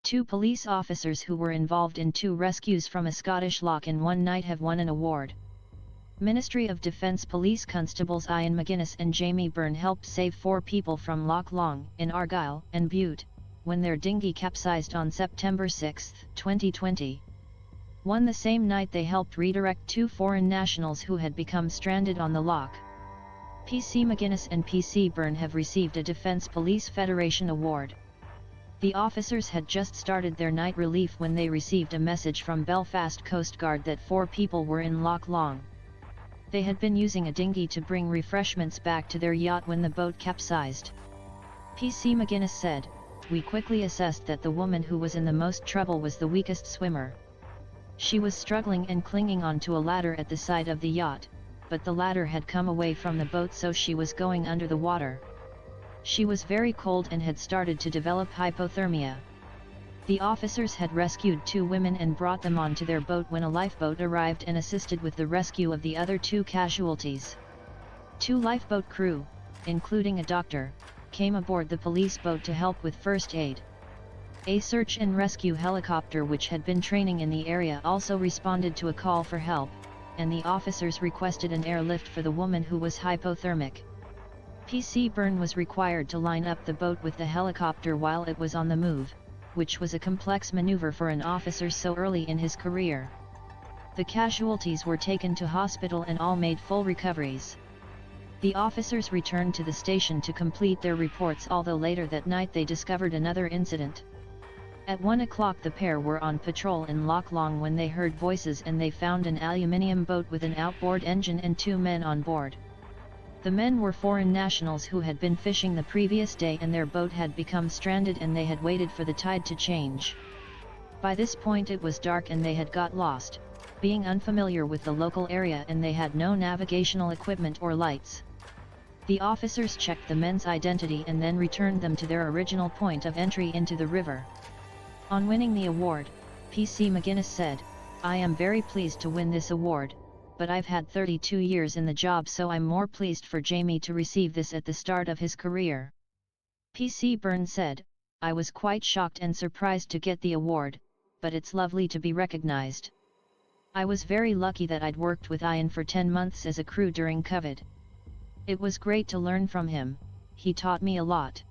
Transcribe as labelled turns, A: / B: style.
A: Two police officers who were involved in 2 rescues from a Scottish loch in one night have won an award. Ministry of Defence Police Constables Iain McInnes and Jamie Byrne helped save 4 people from Loch Long in Argyll and Bute, when their dinghy capsized on September 6, 2020. The same night they helped redirect 2 foreign nationals who had become stranded on the loch. PC McInnes and PC Byrne have received a Defence Police Federation award. The officers had just started their night relief when they received a message from Belfast Coast Guard that 4 people were in Loch Long. They had been using a dinghy to bring refreshments back to their yacht when the boat capsized. PC McInnes said, "We quickly assessed that the woman who was in the most trouble was the weakest swimmer. She was struggling and clinging onto a ladder at the side of the yacht, but the ladder had come away from the boat, so she was going under the water. She was very cold and had started to develop hypothermia." The officers had rescued 2 women and brought them onto their boat when a lifeboat arrived and assisted with the rescue of the other 2 casualties. 2 lifeboat crew, including a doctor, came aboard the police boat to help with first aid. A search and rescue helicopter which had been training in the area also responded to a call for help, and the officers requested an airlift for the woman who was hypothermic. PC Byrne was required to line up the boat with the helicopter while it was on the move, which was a complex maneuver for an officer so early in his career. The casualties were taken to hospital and all made full recoveries. The officers returned to the station to complete their reports, although later that night they discovered another incident. At 1 o'clock the pair were on patrol in Loch Long when they heard voices and they found an aluminium boat with an outboard engine and 2 men on board. The men were foreign nationals who had been fishing the previous day and their boat had become stranded and they had waited for the tide to change. By this point it was dark and they had got lost, being unfamiliar with the local area, and they had no navigational equipment or lights. The officers checked the men's identity and then returned them to their original point of entry into the river. On winning the award, PC McInnes said, "I am very pleased to win this award, but I've had 32 years in the job, so I'm more pleased for Jamie to receive this at the start of his career." PC Byrne said, "I was quite shocked and surprised to get the award, but it's lovely to be recognized. I was very lucky that I'd worked with Iain for 10 months as a crew during COVID. It was great to learn from him, he taught me a lot.